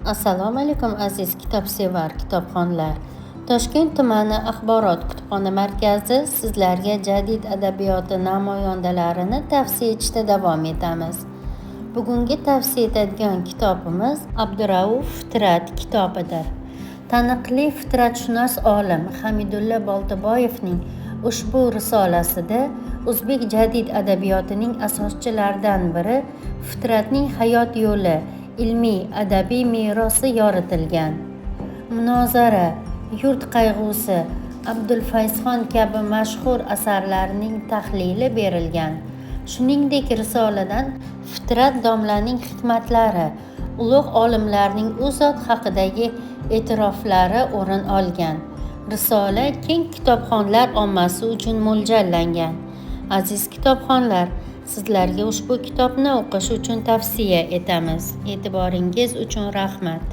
Assalomu alaykum aziz kitobsevar kitobxonlar. Toshkent tumani axborot kutubxona markazi sizlarga jadid adabiyoti namoyandalarini tavsiya etishda davom etamiz. Bugungi tavsiya etadigan kitobimiz Abdurauf Fitrat kitobidir. Taniqli fitratshunos olim Hamidulla Boltaboyevning ushbu risolasida o'zbek jadid adabiyotining asoschilaridan biri Fitratning hayot yo'li, ilmiy adabiy merosi yoritilgan. Munozara, Yurt qayg'usi, Abdulfayzxon kabi mashhur asarlarining tahlili berilgan. Shuningdek, risoladan Fitrat domlaning hikmatlari, ulug' olimlarning u zot haqidagi e'tiroflari o'rin olgan. Risola keng kitobxonlar ommasi uchun mo'ljallangan. Aziz kitobxonlar, sizlarga ushbu kitobni o'qish uchun tavsiya etamiz. E'tiboringiz uchun rahmat.